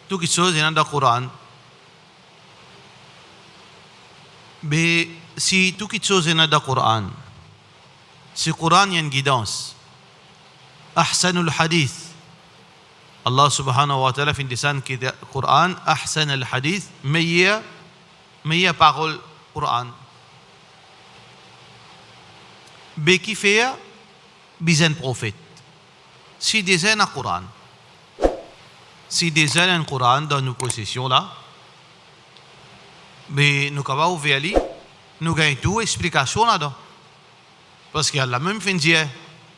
tout quelque chose, il y a dans le Coran. Mais si tout quelque chose est dans le Coran, si le Coran, il y a une guidance. Ahsanul hadith. Allah subhanahu wa ta'ala fin lisan Coran, ahsan al hadith, meilleure parole Coran. Mais qui fait bizan prophète. Si des un Coran, si des un Coran dans nos possessions là, mais nous avons ouvert nous gagnons tout explication là-dedans. Parce qu'il y a la même fin dire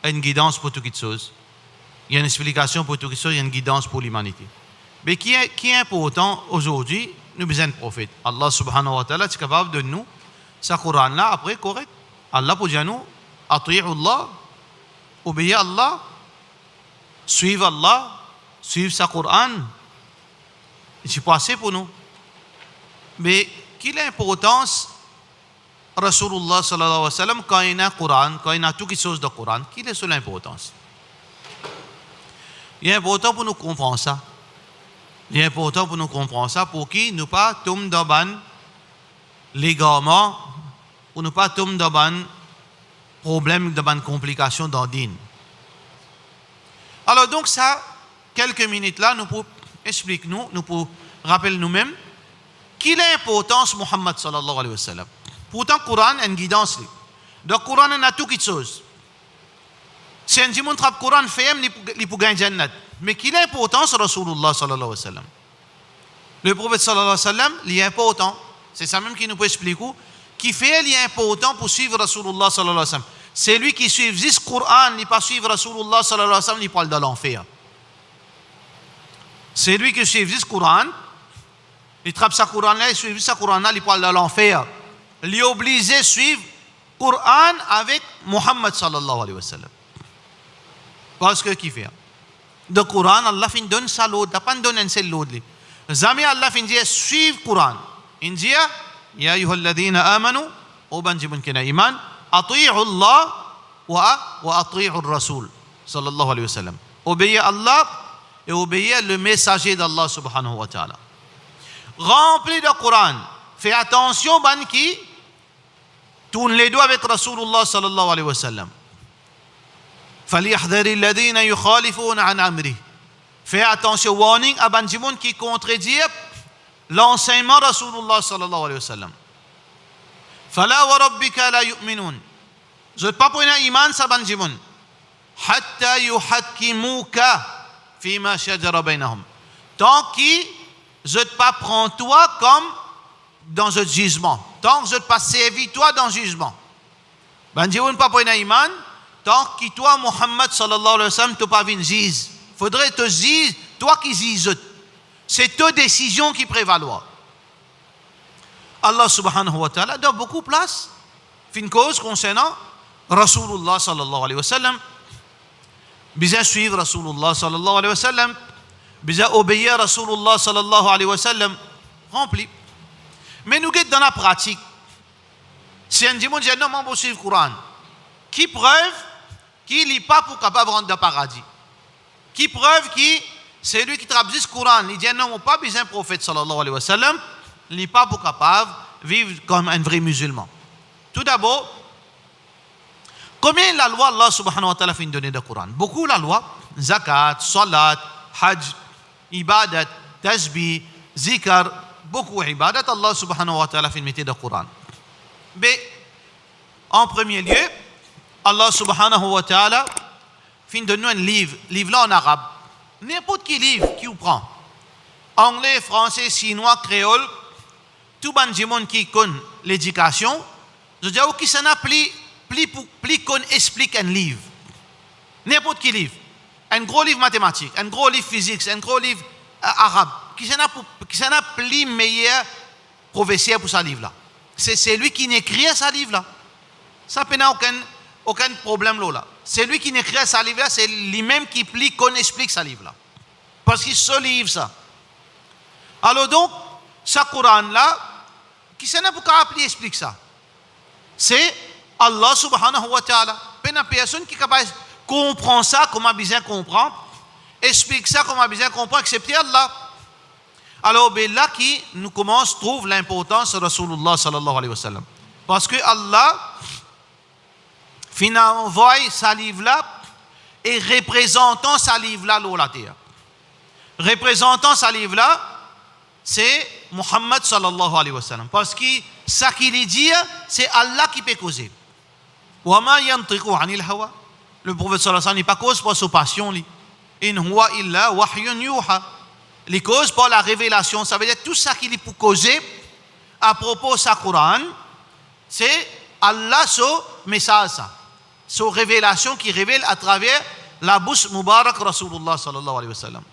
une guidance pour toutes choses. Il y a une explication pour toutes choses, il y a une guidance pour l'humanité. Mais qui est important aujourd'hui, nous avons besoin de prophète. Allah subhanahu wa ta'ala est capable de nous, ce Coran là, après correct. Allah pour dire nous, ati'u Allah, obéissez à Allah, suivez Allah, suivez ce Coran. C'est pas assez pour nous. Mais quelle est l'importance Rasulullah sallallahu alayhi wa sallam quand il y a un Coran, quand il y a toutes choses de Coran, quelle est son importance? Il est important pour nous comprendre ça. Il est important pour nous comprendre ça pour qu'il ne pas tomber dans l'égarement ou ne pas tomber dans problème, dans complication dans le din. Alors donc ça, quelques minutes là, nous pour expliquer nous pour rappeler nous-mêmes quelle est l'importance de Muhammad sallallahu alayhi wa sallam. Pourtant, le Coran a une guidance. Le Coran a toutes choses. Si on dit que le Coran fait, il peut gagner Jannat. Mais quelle est l'importance de Rasulullah sallallahu alayhi wa sallam? Le prophète sallallahu alayhi wa sallam, il est important. C'est ça même qui nous peut expliquer. Qui fait, il est important pour suivre Rasulullah sallallahu alayhi wa sallam. C'est lui qui suit ce Coran, il ne pas suivre Rasulullah sallallahu alayhi wa sallam, il parle de l'enfer. C'est lui qui suit ce Coran, il trappe ce Coran-là, il suit ce Coran-là, il parle de l'enfer. Il est obligé de suivre le Coran avec Muhammad sallallahu alayhi wa sallam. Parce que qui fait? Le Coran, Allah fin donne ça l'autre, il n'a pas donné un seul l'autre. Jamais Allah fin dit suivre le Coran. Il dit Ya ayyuhalladhina amanu, au banjibun kena iman, ati'u Allah wa ati'u Rasul sallallahu alayhi wa sallam. Obéir Allah et obéir le messager d'Allah subhanahu wa ta'ala. Rempli de Coran. Fais attention, ban qui tourne les doigts avec Rasulullah sallallahu alayhi wa sallam. فَلْيَحْذَرِ الَّذِينَ يُخَالِفُونَ عَنْ أَمْرِهِ. Fais attention, warning à Banjimoun qui contredit l'enseignement Rasulullah sallallahu alayhi wa sallam. فَلَا وَرَبِّكَ لَا يُؤْمِنُونَ. Je ne pas pour un iman ça Banjimoun. حَتَّى يُحَكِّمُوكَ فِي مَا شَجَرَ بَيْنَهُمْ. Tant que je ne pas prends toi comme dans un jugement. Tant que je ne pas servi toi dans le jugement. Banjimoun pas pour un iman. Tant que toi, Muhammad sallallahu alayhi wa sallam, tu n'as pas vu une juge. Il faudrait te juger, toi qui juges. C'est ta décision qui prévaloir. Allah subhanahu wa ta'ala donne beaucoup de place. Fin cause concernant Rasulullah sallallahu alayhi wa sallam. Bisa suivre Rasulullah sallallahu alayhi wa sallam. Bisa obéir Rasulullah sallallahu alayhi wa sallam. Rempli. Mais nous guettons dans la pratique. Si on dit, non, on va suivre le Coran. Qui preuve qu'il n'est pas pour capable de rentrer dans le paradis. Qui preuve que c'est lui qui traduit le Coran. Il dit non, on n'a pas besoin de prophète sallallahu alayhi wa sallam. Il n'est pas pour capable de vivre comme un vrai musulman. Tout d'abord, combien la loi Allah subhanahu wa ta'ala fait donner le Coran? Beaucoup la loi. Zakat, salat, hajj, ibadat, tasbih, zikr. Beaucoup ibadat Allah subhanahu wa ta'ala fait mettre le Coran. Mais en premier lieu, Allah subhanahu wa ta'ala fin de nous un livre là en arabe. N'importe quel livre qui vous prend. Anglais, français, chinois, créole, tout le monde qui connaît l'éducation, je dis qui s'en a plus qu'on explique un livre. N'importe quel livre. Un gros livre mathématique, un gros livre physique, un gros livre arabe. Qui s'en a plus meilleur professeur pour ce livre-là. C'est lui qui écrit ce livre-là. Ça n'a aucun problème là. C'est lui qui écrit ce livre-là, c'est lui-même qui plie qu'on explique ce livre-là. Parce qu'il se livre ça. Alors donc, ce Coran-là, qui s'en a pour qu'appeler explique ça? C'est Allah subhanahu wa ta'ala. Une personne qui est capable de comprendre ça, comme a besoin de comprendre, explique ça, comme a besoin de comprendre, excepté Allah. Alors, ben là qui nous commence, trouve l'importance de Rasulullah sallallahu alayhi wa sallam. Parce que Allah, finalement, envoie sa livre là et représentant sa livre là, la terre. Représentant sa livre là, c'est Muhammad sallallahu alayhi wa sallam. Parce que ça qu'il dit, c'est Allah qui peut causer. Wa ma yantiqu anil hawa. Le prophète sallallahu alayhi wa sallam n'est pas cause pour sa passion. In huwa illa wahyun yuha. Les causes par la révélation, ça veut dire tout ça qu'il peut causer à propos de sa Coran, c'est Allah son message, son révélation qui révèle à travers la bouche Mubarak Rasulullah sallallahu alayhi wa sallam.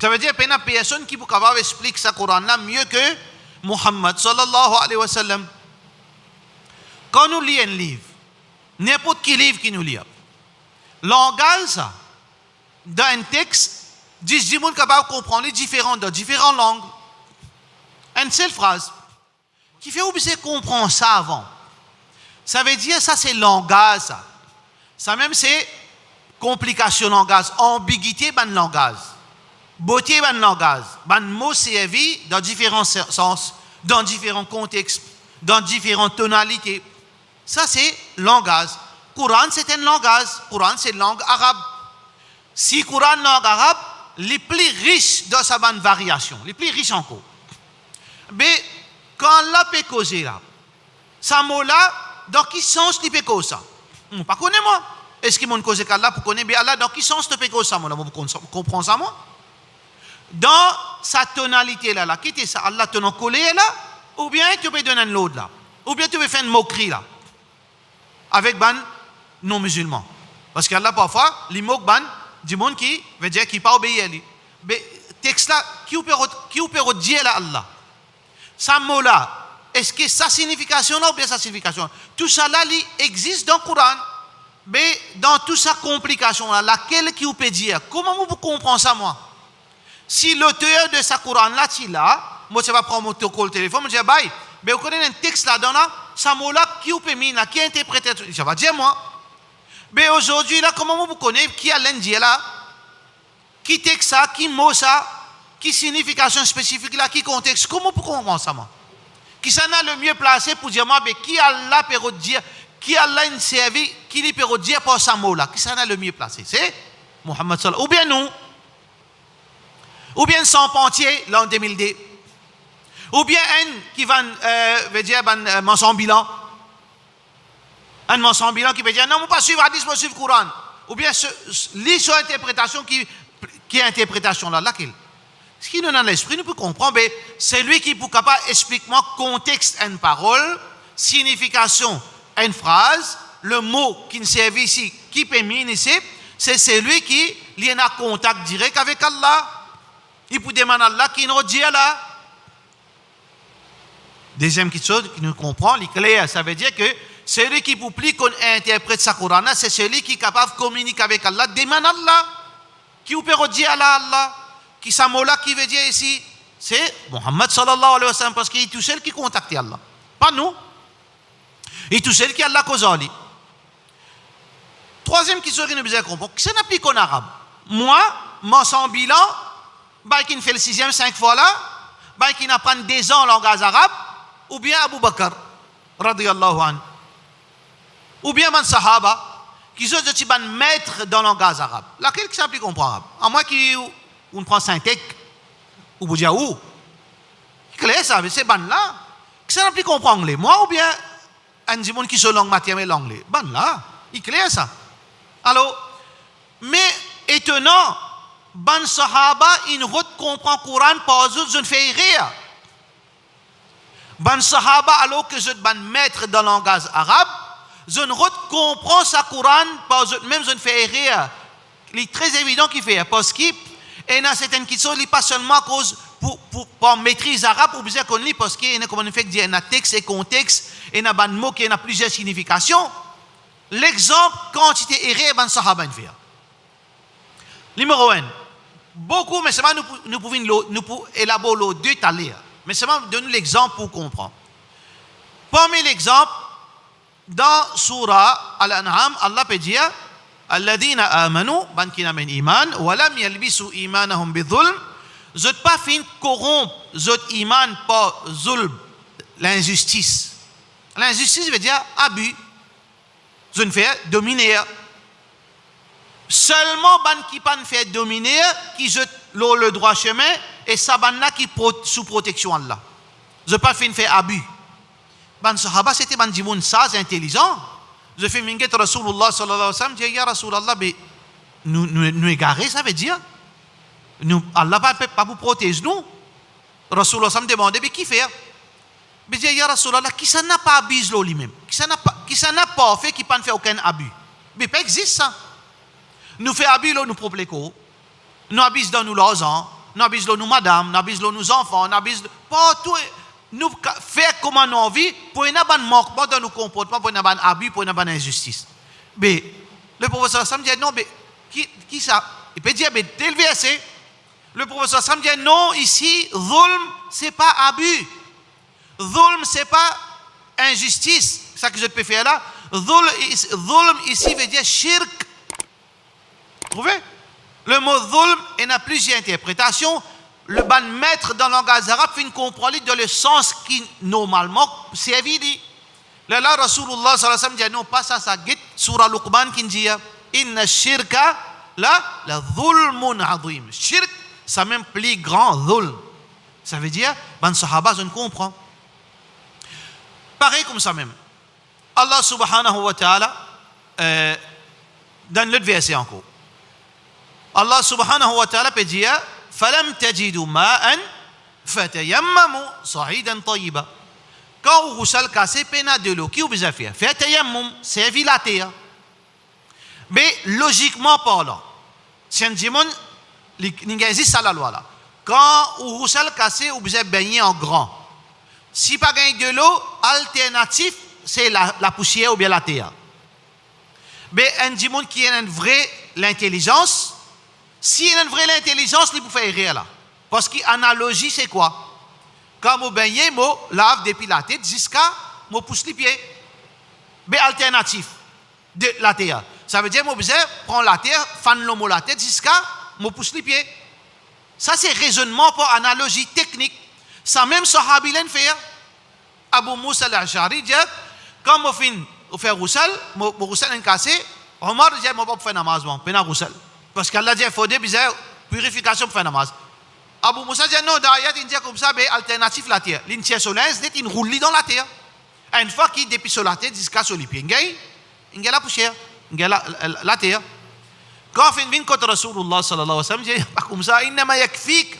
Ça veut dire qu'il y a personne qui peut capable expliquer sa Coran là mieux que Muhammad sallallahu alayhi wa sallam. Quand nous lisons un livre, n'importe quel livre qui nous lit, langage d'un texte, 10 gens sont capables de comprendre dans différentes langues. Une seule phrase qui fait oublier comprendre ça avant. Ça veut dire ça c'est langage. Ça même c'est complication langage, ambiguïté dans le langage, beauté dans le langage. Ban mot servi dans différents sens, dans différents contextes, dans différentes tonalités. Ça c'est langage. Coran c'est un langage. Coran c'est langue arabe. Si Coran langue arabe, les plus riches dans sa bonne variation, les plus riches encore. Mais quand Allah peut causer là, ça mot là, dans quel sens il peut causer ça? Je ne connais pas moi. Est-ce qu'il m'a causé qu'Allah pour connaître bien Allah, dans quel sens il peut causer ça? Vous comprenez ça moi? Dans sa tonalité là, qui était ça? Allah te collé là, ou bien tu peux donner un l'autre là, ou bien tu peux faire une moquerie là, avec ban non musulmans. Parce qu'Allah parfois, les moque ban du monde qui veut dire qui pas obéir à lui. Mais texte là qui peut dire à Allah. Ça mot là, est-ce que sa signification là ou bien sa signification? Tout ça là il existe dans le Coran. Mais dans toute sa complication là, laquelle qui peut dire? Comment vous comprenez ça moi? Si l'auteur de sa Coran là tu là, moi je vais prendre mon téléphone, je dis bye, mais vous connaissez un texte là dedans là, ça mot là qui peut mis là, qui interprète, je vais dire moi. Mais aujourd'hui, là, comment vous connaissez qui a l'Indie là? Qui texte ça? Qui mot ça? Qui signification spécifique là? Qui contexte? Comment vous comprenez ça, moi? Qui s'en a le mieux placé pour dire, moi, mais qui Allah peut dire, qui Allah une servi, qui lui peut dire pour ce mot là? Qui s'en a le mieux placé? C'est Muhammad sallallahu. Ou bien nous? Ou bien sans pentier, l'an 2002? Ou bien un qui va, veut dire, mention bilan? Un mention bilan qui peut dire non, je ne pas suivre hadith, je suivre le Coran. Ou bien lire sur interprétation qui est interprétation là, laquelle? Ce qui nous donne l'esprit, nous pouvons comprendre, mais c'est lui qui peut capable expliquer contexte une parole, signification une phrase, le mot qui nous sert ici, qui peut mis ici, c'est celui qui est en contact direct avec Allah. Il peut demander à Allah qui nous dit là. Deuxième chose qui nous comprend, il est clair, ça veut dire que celui qui publie qu'on interprète sa Coran, c'est celui qui est capable de communiquer avec Allah, demande Allah, qui peut dire à Allah, qui ça là qui veut dire ici, c'est Muhammad sallallahu alayhi wa sallam, parce qu'il est tout seul qui contacte Allah, pas nous. Il est tout seul qui a Allah causali. Troisième question qui nous besoin de comprendre, ça n'applique en arabe. Moi, mon bilan, qui fait le 6e 5 fois là, qui apprend 2 ans en langage arabe, ou bien Abu Bakr, radiyallahu anhu. Ou bien man sahaba, qui sont des maîtres dans le langage arabe. Laquelle qui s'applique en arabe? À moins qu'on prend synthétique, ou vous dire où? Clair ça, c'est ban là. Qui s'applique en anglais? Moi ou bien un monde qui se langue maternelle l'anglais? Ban là. Il clair ça. Alors, mais étonnant, ban sahaba, il comprend le Coran, pas eux, je ne fais rien. Ban sahaba, alors que je suis ban maître dans le langage arabe, je ne comprends sa Coran, même je ne fais rien. Il est très évident qu'il fait, parce qu'il y a certaines questions, il n'est pas seulement à cause pour maîtrise arabe, ou bien qu'on lit, parce qu'il y a, comme on fait, il y a un texte et contexte, il y a un mot qui a plusieurs significations. L'exemple, quantité errée, ban sahaba, il fait. Numéro 1. Beaucoup, mais seulement nous pouvons élaborer deux talents. Mais seulement donner l'exemple pour comprendre. Parmi l'exemple, dans Surah Al-An'am, Allah peut dire Alladhina amanu, ban kina min iman, wa lam yalbisu imanahum bidhulm, je pas fin corrompre votre iman par zulm, l'injustice. L'injustice veut dire abus. Je ne fais dominer. Seulement ban qui pas fait dominer, qui jette le droit chemin, et ça ban là qui sous protection Allah. Je pas fin faire abus. Ban sahaba c'était ban dimoun ça, c'est intelligent. Je fais minget Rasulullah sallallahu alayhi wa sallam, dit ya Rasulallah, mais nous égarer, ça veut dire nous, Allah pas vous protéger nous. Rasulullah me demande, mais qui fait? Mais dit ya Rasulallah, qui ça n'a pas abusé lui-même? Qui ça n'a pas fait, qui pas fait aucun abus? Mais pas existe ça. Nous fait abus nous propres quoi? Nous abusons dans nous l'argent, nous abusons nous madame, nous abusons nos enfants, nous abusons partout. Nous faire comme nous envie pour une bonne manquement dans nos comportements, pour une bonne abus, pour une bonne injustice. Mais le professeur Sam dit non, mais qui ça? Il peut dire, mais tel verset. Le professeur Sam dit non, ici, zulm, c'est pas abus. Zulm, c'est pas injustice. C'est ça que je peux faire là. Zulm ici veut dire shirk. Vous trouvez? Le mot zulm, il a plusieurs interprétations. Le ban maître dans le langage arabe fait comprendre dans le sens qui normalement c'est évident. Là, Rasulullah sallallahu alayhi wa sallam dit non, pas ça, ça guide surah Luqman qui dit inna shirka la dhulmun azim. Shirk, ça même plus grand dhulm. Ça veut dire, ban sahaba, je ne comprends. Pareil comme ça même. Allah subhanahu wa ta'ala, dans l'autre verset encore. Allah subhanahu wa ta'ala peut dire فلم تجدوا ماء فتيمموا صعيدا طيبا. Quand vous allez casser pena de l'eau, qui vous a fait? Fait tayammum, servir la terre. Mais logiquement parlant, si on dit il existe ça la loi là. Quand vous allez casser, vous avez baigné en grand. Si pas gagner de l'eau, alternative c'est la poussière ou bien la terre. Mais un dit qui a une vraie l'intelligence. Si il y a une vraie intelligence, il peut faire rire là. Parce qu'analogie, c'est quoi? Quand vous baignez, vous lave depuis la tête jusqu'à vous pousse les pieds. Mais alternatif de la terre. Ça veut dire que vous prendre la terre, fan l'homme la tête jusqu'à vous pousse les pieds. Ça, c'est raisonnement pour analogie technique. Ça même Sahabi l'a fait. Abu Moussa al-Ash'ari dit quand vous faites roussel, vous roussel cassé, Omar dit que vous ne faire namaz, pas roussel. Parce qu'Allah dit qu'il faut des purification pour faire namaz. Abu Moussa dit non, d'ayat, il dit comme ça, mais alternatif la terre. L'intérieur solaire, c'est une roule dans la terre. Une fois qu'il depuis sur la tête, jusqu'à sur les pieds, il y a la poussière, il y a la terre. Quand on vient contre Rasulullah sallallahu alayhi wa sallam, il dit pas comme ça, il n'a yakfik,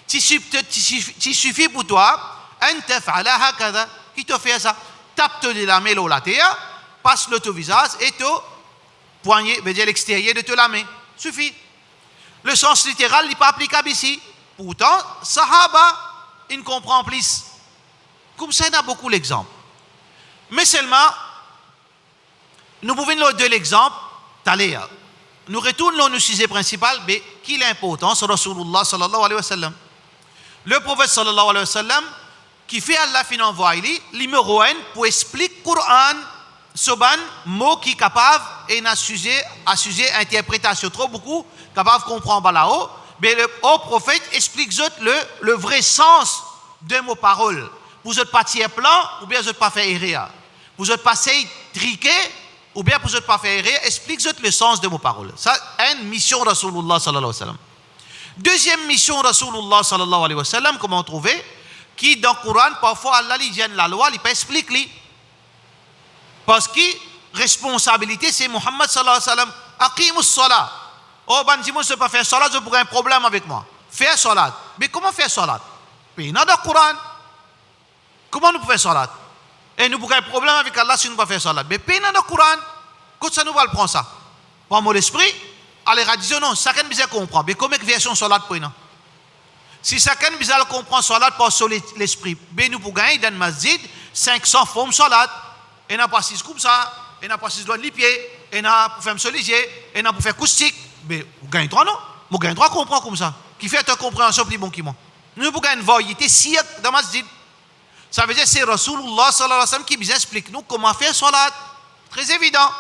tu suffit pour toi, un taf'ala hakada, qui te fait ça, tape-te de la main la terre, passe le visage et te poignet, veut dire l'extérieur de te la main. Suffit. Le sens littéral n'est pas applicable ici. Pourtant, Sahaba, il comprend plus. Comme ça, il y a beaucoup d'exemples. Mais seulement, nous pouvons donner l'exemple, nous retournons au sujet principal, mais qui est l'importance de Rasulullah sallallahu alayhi wa sallam. Le prophète sallallahu alayhi wa sallam, qui fait Allah fin envoyer, numéro 1, pour expliquer le Coran, Soban, mot qui est capable et un sujet interprétation trop beaucoup, capable de comprendre là-haut, mais le haut prophète explique le vrai sens de nos paroles. Vous êtes pas tiers plan, ou bien vous n'êtes pas fait errer. Vous êtes pas triqué, ou bien vous n'êtes pas fait errer, explique le sens de nos paroles. Ça, une mission Rasulullah sallallahu alayhi wa sallam. Deuxième mission Rasulullah sallallahu alayhi wa sallam, comment trouver, qui dans le Coran, parfois Allah lui donne la loi, il peut expliquer. Parce que responsabilité, c'est Muhammad sallallahu alayhi wa sallam. Aqimus salat. Oh, ben, dis-moi, je ne peux pas faire salat, je pourrais un problème avec moi. Faire salat. Mais comment faire salat? Mais dans le Coran. Comment nous pouvons faire salat? Et nous pourrons un problème avec Allah si nous ne pouvons pas faire salat. Mais dans le Coran, quand ça nous va le prendre ça? Par mon esprit, allez, dire non, chacun bizarre comprend. Mais comment version salat pour nous? Si chacun bizarre comprend salat par l'esprit, mais nous pouvons gagner dans le masjid 500 formes salat. Et n'a pas 6 comme ça, et n'a pas 6 doigts de pied, et n'a pas faire soliger, et n'a pas faire acoustique. Mais vous gagnez droit, non? Vous gagnez droit à comprendre comme ça. Qui fait une compréhension plus bon que moi. Nous pouvons gagner une variété si dans le masjid. Ça veut dire que c'est Rasulullah sallallahu alayhi wa sallam qui nous explique nous comment faire salat. Très évident.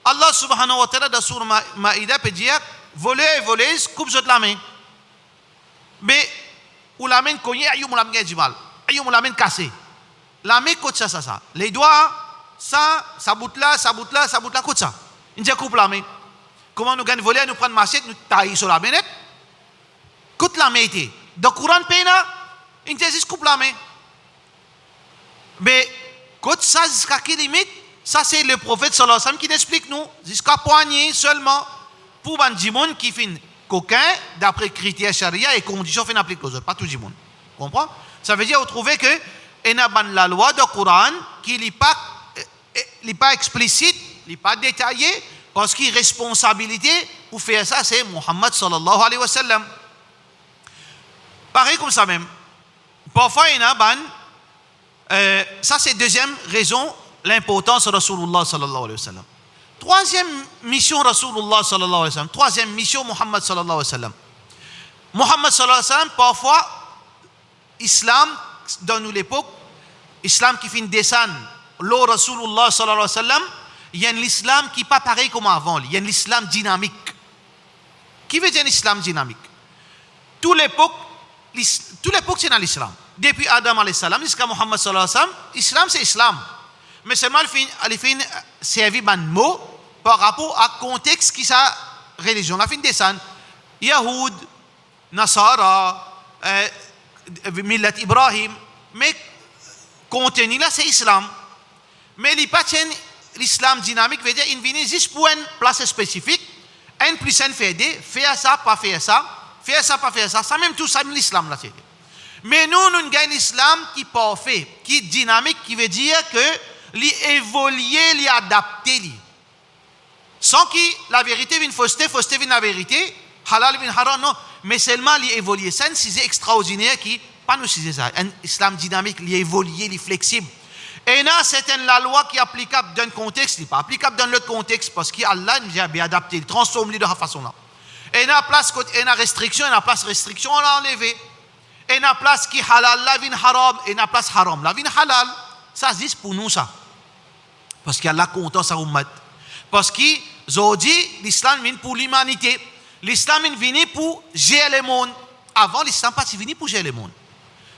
Allah subhanahu wa ta'ala dans Surah Ma'idah peut dire voler et voler, coupe de la main. mais ou la main cogné ayu mu la main jimal ayu mu la main cassé la main côté ça les doigts ça bout là côté ça il coupe la main comment nous gagne voler nous prendre machette nous tailler sur la manette côté la main était dans Coran pena il dit coupe la main mais côté ça jusqu'à quelle limite ça c'est le prophète sallallahu alayhi wa sallam qui explique nous jusqu'à poignée seulement pour les gens qui font coquin d'après critères charia et conditions fin appliquer aux autres pas tout le monde comprends ça veut dire vous trouvez que la loi du Coran qui n'est pas explicite n'est pas détaillée parce que responsabilité pour faire ça c'est Muhammad sallallahu alayhi wa sallam pareil comme ça même parfois ça c'est deuxième raison l'importance de Rasulullah sallallahu alayhi wa sallam. Troisième mission Rasulullah sallallahu alayhi wa sallam. Troisième mission Muhammad sallallahu alayhi wa sallam. Muhammad sallallahu alayhi wa sallam, parfois, Islam, dans nous l'époque, Islam qui fait descendre le Rasulullah sallallahu alayhi wa sallam, il y a un islam qui n'est pas pareil comme avant. Il y a un islam dynamique. Qui veut dire un islam dynamique? Toute l'époque, c'est dans l'islam. Depuis Adam alayhi salam jusqu'à Muhammad sallallahu alayhi wa sallam, l'islam c'est l'islam. Mais seulement elle fait servir un mot par rapport à contexte qui sa religion. La fin descend Yahoud, Nasara, Millat Ibrahim, mais contenu là c'est l'islam. Mais il pas l'islam dynamique veut dire il vient juste pour une place spécifique, un plus un fait des, faire ça, pas faire ça, faire ça, pas faire ça, ça même tout ça l'islam là c'est. Mais nous avons l'islam qui est parfait, qui est dynamique, qui veut dire que l'évoluer, l'adapter. Sans que la vérité vienne fausseté vienne la vérité, halal vienne haram, non. Mais seulement l'évoluer. C'est un sujet extraordinaire qui, pas nous sujet ça, un islam dynamique, l'évoluer, les flexible. Et là, c'est la loi qui est applicable dans un contexte, qui n'est pas applicable dans l'autre contexte, parce qu'Allah nous a bien adapté, il transforme de la façon là. Et là, place, et la restriction, et la place restriction, on l'a enlevé. Et la place qui halal, la vient haram, et la place haram, la vient halal. Ça existe pour nous, ça. Parce qu'Allah content sa ummat. Parce que l'islam vient pour l'humanité. L'islam vient pour gérer le monde. Avant, l'islam pas venu pour gérer le monde.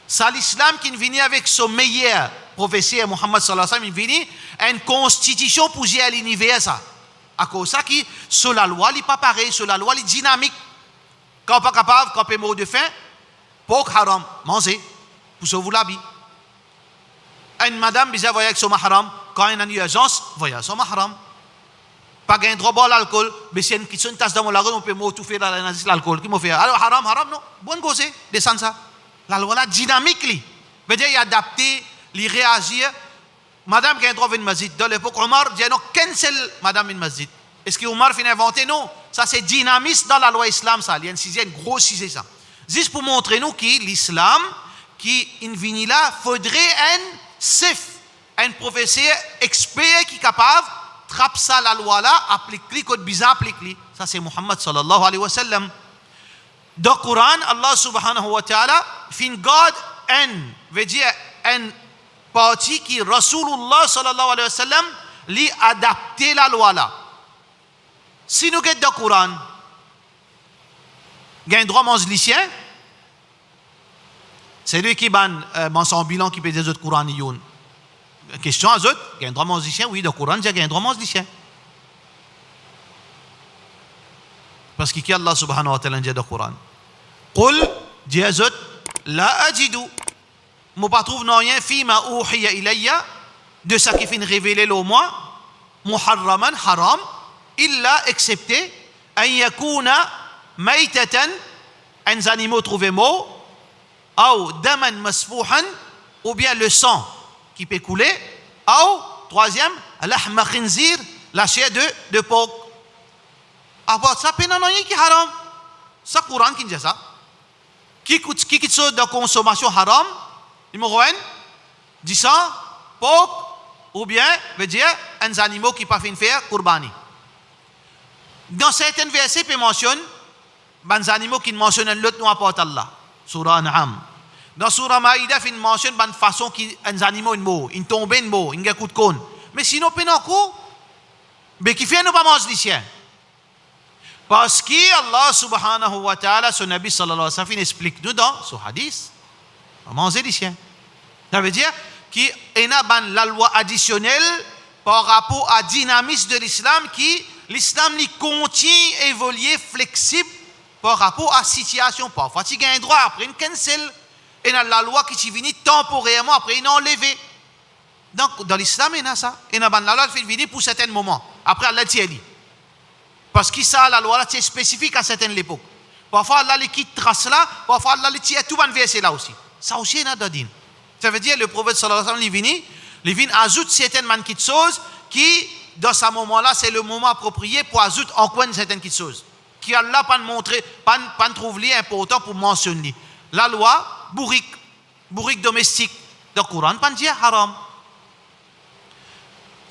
C'est l'islam qui vient avec son meilleur professeur Muhammad sallallahu alayhi wa sallam, il vient une constitution pour gérer l'univers. À cause de ça, sur la loi, il n'est pas pareil, sur la loi, il est dynamique. Quand on n'est pas capable, quand on est mort de faim, pour haram, manger, pour sauver la vie. Une madame bizarre voyage avec son mahram, quand il y a une urgence, voyage avec son mahram. Pas gain droit boire l'alcool, mais si une tasse dans mon lagon, on peut m'étouffer l'alcool. Qui m'a fait? Alors haram, non. Bonne cause, descendre ça. La loi là, dynamique, li. Veut dire, il adapté, il réagir. Madame qui a un droit venir masjid. Dans l'époque, Omar dit non, cancel madame une masjid. Est-ce que Omar finit inventé? Non. Ça, c'est dynamisme dans la loi islam, ça. Il y a un gros sujet, ça. Juste pour montrer nous que l'islam, qui est venu là, faudrait un professeur expert qui est capable de traper ça la loi là, appliquer code bizarre, appliquer. Ça c'est Muhammad sallallahu alayhi wa sallam. Dans le Coran, Allah subhanahu wa ta'ala fin God veut dire un parti qui Rasulullah sallallahu alayhi wa sallam lui adapter la loi là. Si nous regardons dans le Coran, il y a un droit mangelicien. C'est lui qui ban son bilan qui peut des autres Coran. Question à autres, il y a un droit mangelicien. Oui, dans le Coran, il y a un droit mangelicien. Parce que Allah subhanahu wa ta'ala dit dans le Coran, Qul, dit à autres, la ajidu. Je ne trouve rien fima uhiya ilayya de ce qui fait révéler le moi, muharraman haram, illa excepté an yakuna maitatan, un animal trouvé mort, ou daman masfouhan, ou bien le sang qui peut couler, ou troisième, lahma khinzir, la chair de porc. Alors ça peut non qui haram. Ça Coran qui dit ça. Qui est de consommation haram, numéro 1, du sang, porc, ou bien veut dire un animal qui pas fait faire kurbani. Dans certains versets, il mentionne des animaux qui mentionnent l'autre nom apporte Allah. Surah An'am. Dans Surah Maïda, il mentionne une façon qui un animal mort, une tombe une mort, une coup de cône. Mais sinon, il n'y a pas de mais qui fait nous pas manger les chiens. Parce qu'Allah subhanahu wa ta'ala, son Nabi sallallahu alayhi wa sallam, explique nous dans ce hadith, manger les chiens. Ça veut dire qu'il y a la loi additionnelle par rapport à dynamisme de l'islam, qui l'islam lui continue à évoluer flexible par rapport à la situation. Parfois, tu as un droit, après une cancel. Et il y a la loi qui vient temporairement, après il est enlevé. Donc, dans l'islam, il y a ça. Et il y a la loi qui vient pour certains moments. Après, Allah t'y dit. Parce que ça, la loi là, c'est spécifique à certaines époques. Parfois, Allah les quitte trace là, parfois, Allah les tire tout le verset là aussi. Ça aussi, il y a dans din. Ça veut dire, le prophète sallallahu alayhi wa sallam, il vient ajoute certaines petites choses qui, dans ce moment-là, c'est le moment approprié pour ajouter encore certaines petites choses. Qui Allah pas montrer, pas trouver important pour mentionner. La loi, bourrique domestique, dans le Coran, pas dire haram.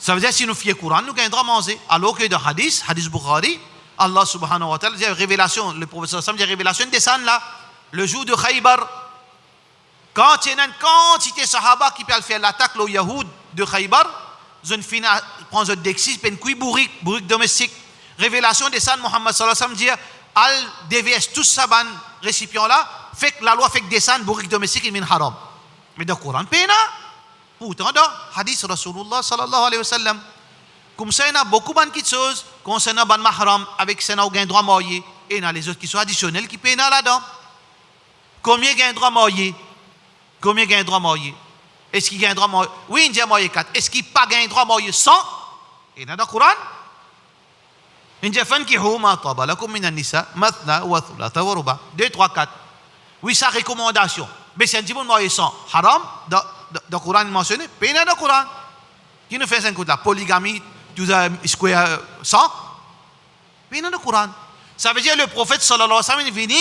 Ça veut dire si nous faisons le Coran, nous gagnons à manger. Alors que dans hadith Bukhari, Allah subhanahu wa ta'ala dit révélation, le prophète sallallahu alayhi wa sallam dit révélation descend là, le jour de Khaybar. Quand il y a une quantité de sahaba qui peuvent faire l'attaque aux Yahoud de Khaybar, ils ont fini à prendre des dexis, puis une bourrique domestique. Révélation descend, Muhammad sallallahu alayhi wa sallam dit al DVS, tous ces récipients là, fait que la loi fait que descend bourrique domestique, il est haram. Mais dans le Coran, péna. Pourtant, dans hadith Rasulullah sallallahu alayhi wa sallam, comme ça, il y a beaucoup de choses concernant le mahram, avec ça, il y a un droit marié, et il y a les autres qui sont additionnels qui payent là-dedans. Combien il y a un droit marié? Combien il y a un droit marié? Est-ce qu'il y a un droit marié? Oui, il y a un marié 4. Est-ce qu'il n'y a pas un droit marié 100? Il y a dans le Coran. Il y a un qui ma taba lakum min an-nisa mathna wa thulatha wa ruba. 2, 3, 4. Oui, ça recommandation. Mais c'est un petit peu marié 100. Haram, dans le Coran mentionné, mais il y a dans le Coran. Qui nous fait un coup de la polygamie, tout ça, square 100? Mais il y a dans le Coran. Ça veut dire le prophète sallallahu alayhi wa sallam est venu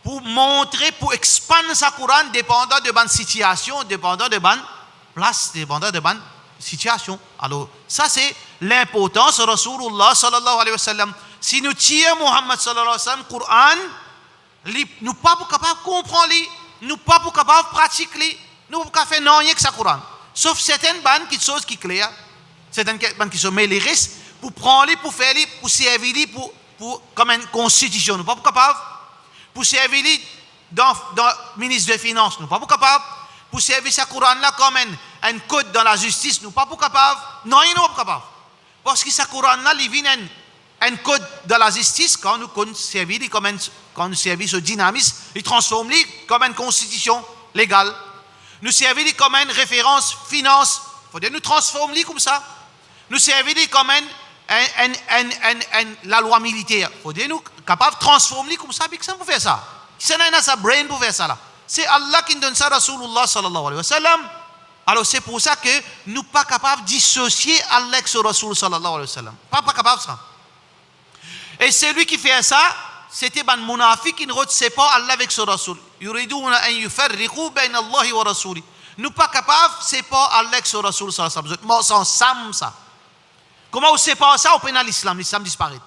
pour montrer, pour expandre sa Coran dépendant de bonne situation, dépendant de bonne place, dépendant de bonne situation. Alors, ça c'est l'importance de Rasulullah sallallahu alayhi wa sallam. Si nous tirons Muhammad sallallahu alayhi wa sallam, Coran, nous ne sommes pas capables de comprendre, nous ne sommes pas capables de pratiquer, nous ne sommes pas capables de faire rien que ça Coran. Sauf certaines bonnes choses qui sont claires, certaines bonnes qui sont mêlées pour prendre, pour faire, pour servir, pour comme une constitution. Nous ne sommes pas capables. Pour servir dans le ministre des Finances, nous ne sommes pas capables. Pour servir ce Coran-là comme un code dans la justice, nous ne sommes pas capables. Non, nous ne sommes pas capables. Parce que ce Coran-là, il vient un code dans la justice, quand nous servons quand nous servons ce dynamisme, il transforme comme une constitution légale. Nous servons comme une référence finance. Il faut dire nous transformer comme ça. Nous servons comme la loi militaire. Il faut dire nous capables de transformer comme ça, ça pour faire ça. C'est un brain pour faire ça là. C'est Allah qui donne ça à Rasulullah sallallahu alayhi wa sallam. Alors c'est pour ça que nous ne sommes pas capables de dissocier Allah avec ce Rasul sallallahu alayhi wa sallam. Pas capable de ça. Et celui qui fait ça, c'était un munafiq qui ne retient pas Allah avec ce Rasul. Yuriduna an yufarriqu bayna Allah wa rasuli. Nous pas capables, c'est pas Allah avec ce Rasul sallallahu alayhi wa sallam. Nous sommes ça. Comment on sépare ça, on pénalise l'islam, l'islam disparaît.